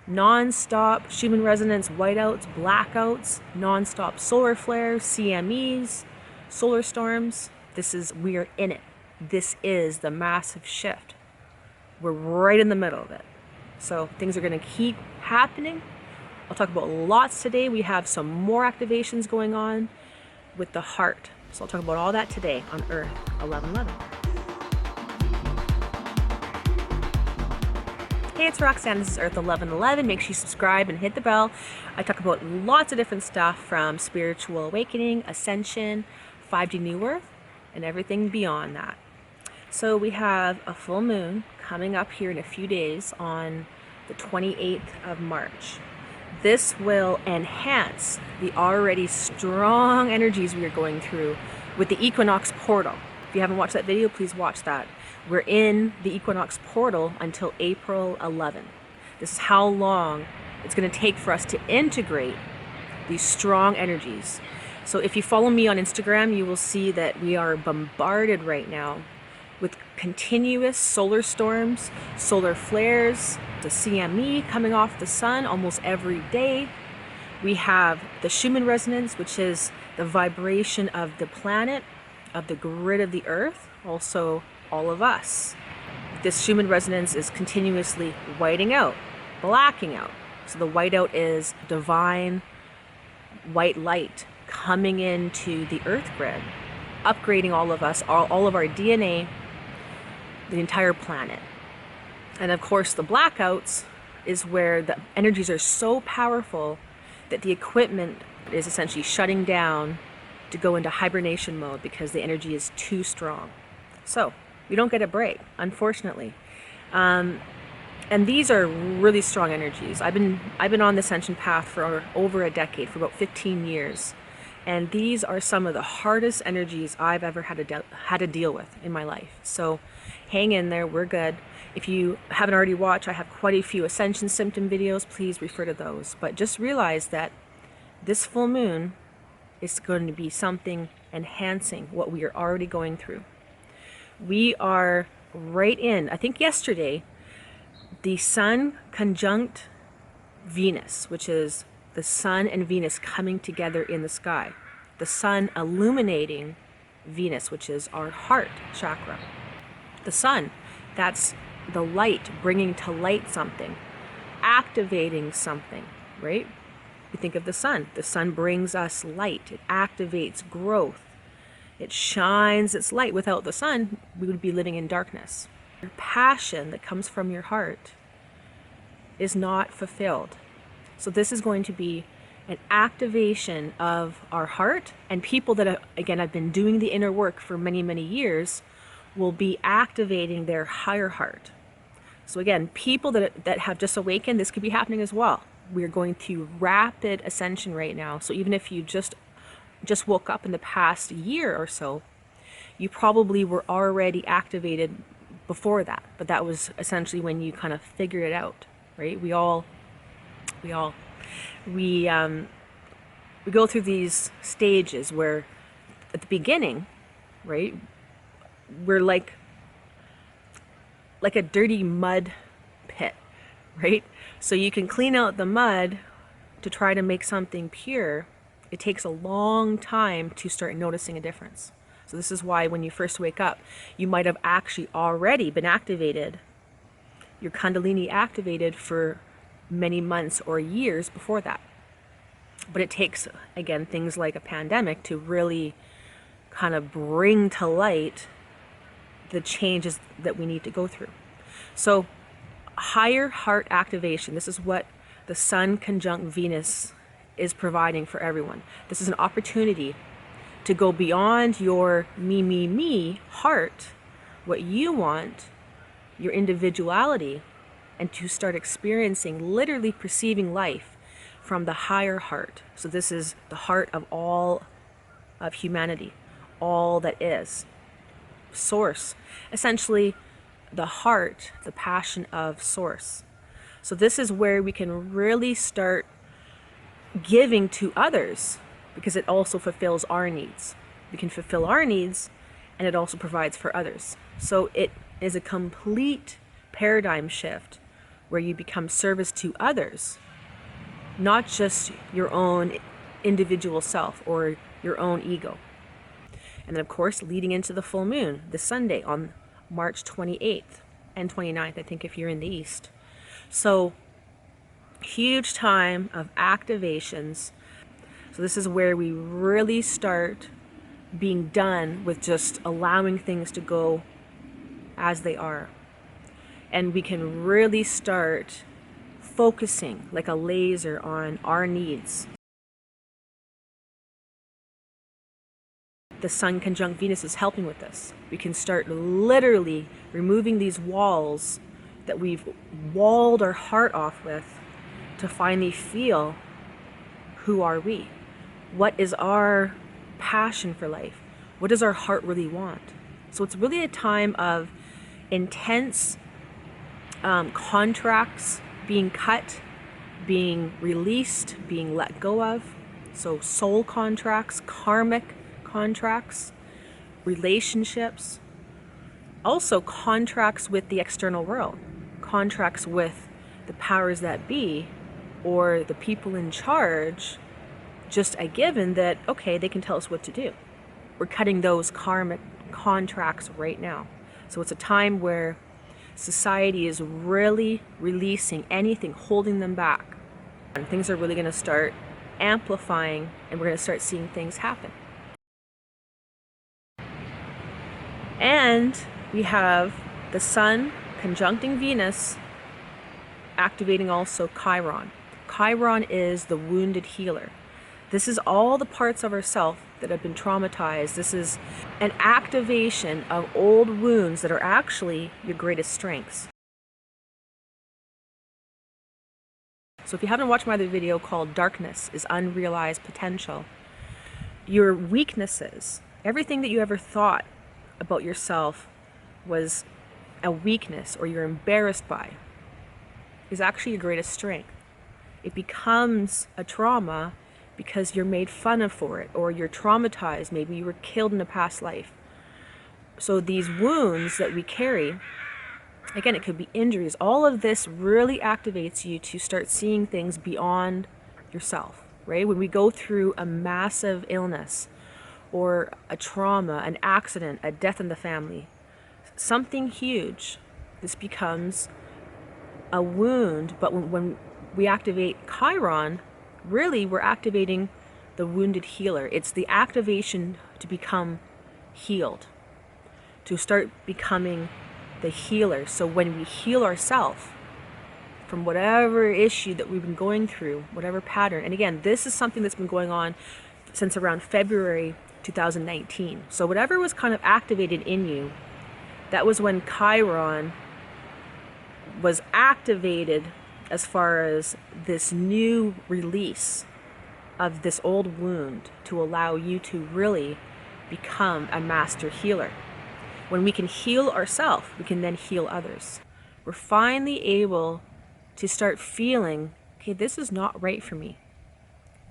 non-stop Schumann Resonance whiteouts, blackouts, non-stop solar flares, CMEs, solar storms. We are in it. This is the massive shift. We're right in the middle of it. So things are going to keep happening. I'll talk about lots today. We have some more activations going on with the heart. So I'll talk about all that today on Earth 1111. Hey, it's Roxanne. This is Earth 1111. Make sure you subscribe and hit the bell. I talk about lots of different stuff from spiritual awakening, ascension, 5D New Earth, and everything beyond that. So we have a full moon coming up here in a few days on the 28th of March. This will enhance the already strong energies we are going through with the equinox portal. If you haven't watched that video, please watch that. We're in the equinox portal until April 11th. This is how long it's going to take for us to integrate these strong energies. So if you follow me on Instagram, you will see that we are bombarded right now with continuous solar storms, solar flares, the CME coming off the sun almost every day. We have the Schumann Resonance, which is the vibration of the planet, of the grid of the earth, also all of us. This Schumann Resonance is continuously whiting out, blacking out. So the whiteout is divine white light coming into the earth grid, upgrading all of us, all of our DNA, the entire planet. And of course the blackouts is where the energies are so powerful that the equipment is essentially shutting down to go into hibernation mode because the energy is too strong. So we don't get a break, unfortunately. And these are really strong energies. I've been on the ascension path for over a decade, for about 15 years. And these are some of the hardest energies I've ever had to deal with in my life. So hang in there, we're good. If you haven't already watched, I have quite a few ascension symptom videos. Please refer to those. But just realize that this full moon is going to be something enhancing what we are already going through. We are right in, I think yesterday, the Sun conjunct Venus, which is the Sun and Venus coming together in the sky. The Sun illuminating Venus, which is our heart chakra. The Sun, that's the light, bringing to light something, activating something, right? We think of the sun. The sun brings us light. It activates growth. It shines its light. Without the sun, we would be living in darkness. Your passion that comes from your heart is not fulfilled. So this is going to be an activation of our heart, and people that, again, have been doing the inner work for many, many years will be activating their higher heart. So again, people that have just awakened, this could be happening as well. We're going through rapid ascension right now. So even if you just woke up in the past year or so, you probably were already activated before that. But that was essentially when you kind of figured it out, right? We go through these stages where at the beginning, right, we're like a dirty mud pit, right? So you can clean out the mud to try to make something pure. It takes a long time to start noticing a difference. So this is why when you first wake up, you might have actually already been activated, your kundalini activated for many months or years before that. But it takes, again, things like a pandemic to really kind of bring to light the changes that we need to go through. So higher heart activation, this is what the Sun conjunct Venus is providing for everyone. This is an opportunity to go beyond your me heart, what you want, your individuality, and to start experiencing, literally perceiving life from the higher heart. So this is the heart of all of humanity, all that is. Source, essentially the heart, the passion of source. So this is where we can really start giving to others, because it also fulfills our needs. We can fulfill our needs, and it also provides for others. So it is a complete paradigm shift where you become service to others, not just your own individual self or your own ego. And then of course, leading into the full moon this Sunday on March 28th and 29th, I think, if you're in the East. So huge time of activations. So this is where we really start being done with just allowing things to go as they are. And we can really start focusing like a laser on our needs. The Sun conjunct Venus is helping with this. We can start literally removing these walls that we've walled our heart off with to finally feel, who are we? What is our passion for life? What does our heart really want? So it's really a time of intense contracts being cut, being released, being let go of. So soul contracts, karmic contracts, relationships, also contracts with the external world, contracts with the powers that be or the people in charge, just a given that, okay, they can tell us what to do. We're cutting those karmic contracts right now. So it's a time where society is really releasing anything holding them back. And things are really going to start amplifying, and we're going to start seeing things happen. And we have the Sun conjuncting Venus, activating also Chiron. Chiron is the wounded healer. This is all the parts of ourself that have been traumatized. This is an activation of old wounds that are actually your greatest strengths. So if you haven't watched my other video called Darkness is Unrealized Potential, your weaknesses, everything that you ever thought about yourself was a weakness or you're embarrassed by, is actually your greatest strength. It becomes a trauma because you're made fun of for it, or you're traumatized, maybe you were killed in a past life. So these wounds that we carry, again, it could be injuries, all of this really activates you to start seeing things beyond yourself, right? When we go through a massive illness or a trauma, an accident, a death in the family, something huge, this becomes a wound. But when we activate Chiron, really we're activating the wounded healer. It's the activation to become healed, to start becoming the healer. So when we heal ourselves from whatever issue that we've been going through, whatever pattern, and again, this is something that's been going on since around February 2019. So whatever was kind of activated in you, that was when Chiron was activated as far as this new release of this old wound to allow you to really become a master healer. When we can heal ourselves, we can then heal others. We're finally able to start feeling, okay, this is not right for me.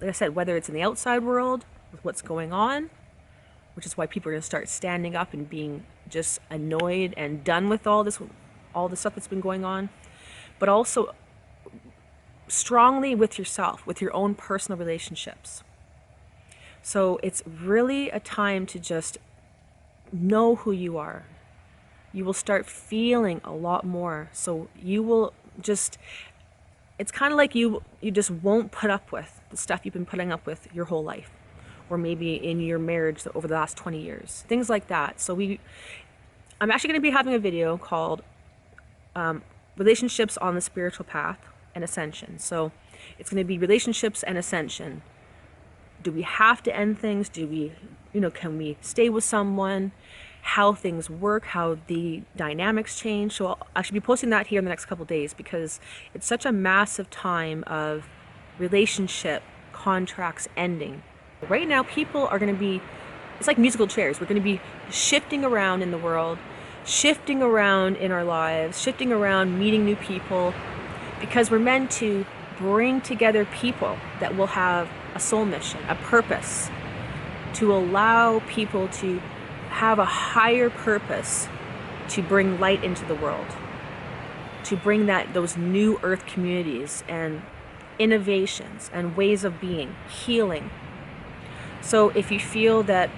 Like I said, whether it's in the outside world with what's going on, which is why people are going to start standing up and being just annoyed and done with all the stuff that's been going on, but also strongly with yourself, with your own personal relationships. So it's really a time to just know who you are. You will start feeling a lot more. So you will just, it's kind of like you just won't put up with the stuff you've been putting up with your whole life, or maybe in your marriage over the last 20 years, things like that. So I'm actually going to be having a video called Relationships on the Spiritual Path and Ascension. So it's going to be relationships and ascension. Do we have to end things? Do we, can we stay with someone? How things work, how the dynamics change. So I should be posting that here in the next couple days, because it's such a massive time of relationship contracts ending. Right now, people are going to be, it's like musical chairs. We're going to be shifting around in the world, shifting around in our lives, shifting around, meeting new people, because we're meant to bring together people that will have a soul mission, a purpose, to allow people to have a higher purpose to bring light into the world. to bring those new earth communities and innovations and ways of being, healing. So if you feel that,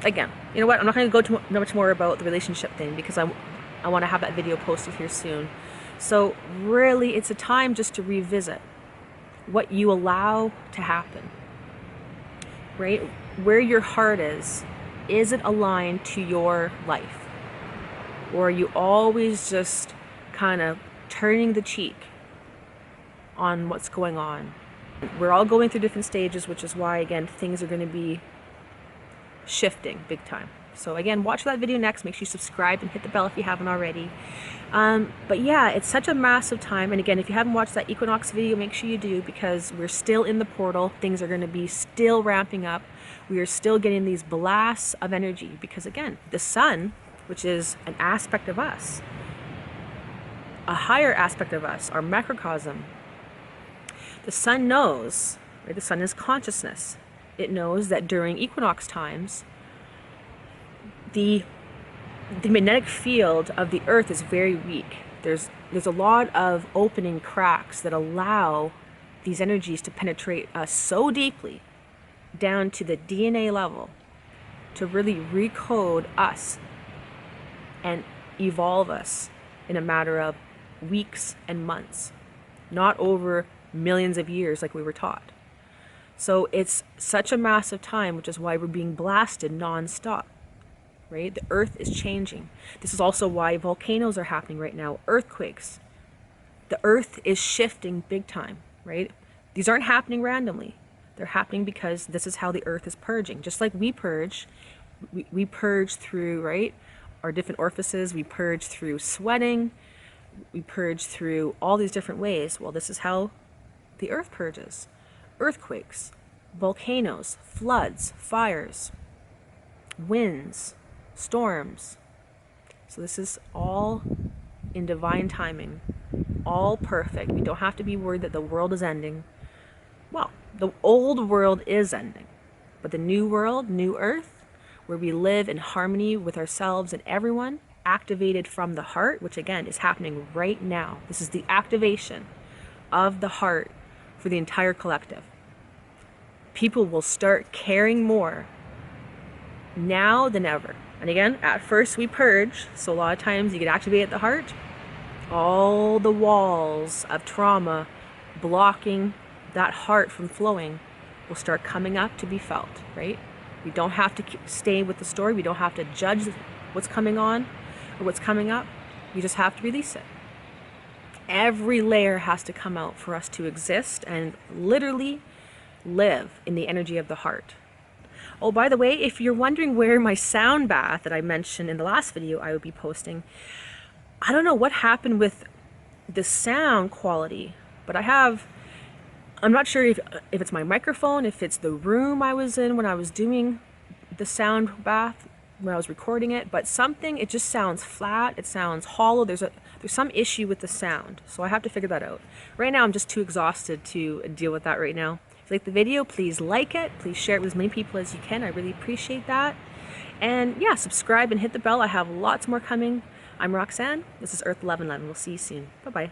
again, you know what, I'm not going to go too much more about the relationship thing because I want to have that video posted here soon. So really, it's a time just to revisit what you allow to happen, right? Where your heart is it aligned to your life? Or are you always just kind of turning the cheek on what's going on? We're all going through different stages, which is why, again, things are going to be shifting big time. So again, watch that video next. Make sure you subscribe and hit the bell if you haven't already. But yeah, it's such a massive time. And again, if you haven't watched that equinox video, make sure you do, because we're still in the portal. Things are going to be still ramping up. We are still getting these blasts of energy because, again, the sun, which is an aspect of us, a higher aspect of us, our macrocosm, the sun knows, right? The sun is consciousness. It knows that during equinox times, the magnetic field of the earth is very weak. There's a lot of opening cracks that allow these energies to penetrate us so deeply down to the DNA level to really recode us and evolve us in a matter of weeks and months, not over millions of years like we were taught. So it's such a massive time, which is why we're being blasted non-stop. Right? The earth is changing. This is also why volcanoes are happening right now, earthquakes. The earth is shifting big time, right? These aren't happening randomly. They're happening because this is how the earth is purging. Just like we purge, we purge through, right, our different orifices. We purge through sweating. We purge through all these different ways. Well, this is how the earth purges. Earthquakes, volcanoes, floods, fires, winds, storms. So this is all in divine timing, all perfect. We don't have to be worried that the world is ending. Well, the old world is ending, but the new world, new earth, where we live in harmony with ourselves and everyone, activated from the heart, which again is happening right now. This is the activation of the heart for the entire collective. People will start caring more now than ever. And again, at first we purge, so a lot of times you get activated at the heart. All the walls of trauma blocking that heart from flowing will start coming up to be felt, right? We don't have to stay with the story. We don't have to judge what's coming on or what's coming up. You just have to release it. Every layer has to come out for us to exist and literally live in the energy of the heart. Oh, by the way, if you're wondering where my sound bath that I mentioned in the last video I would be posting, I don't know what happened with the sound quality, but I'm not sure if it's my microphone, if it's the room I was in when I was doing the sound bath, when I was recording it, but it just sounds flat, it sounds hollow, there's some issue with the sound, so I have to figure that out. Right now I'm just too exhausted to deal with that right now. If you like the video, please like it, please share it with as many people as you can, I really appreciate that. And yeah, subscribe and hit the bell, I have lots more coming. I'm Roxanne, this is EARTH1111, we'll see you soon, bye bye.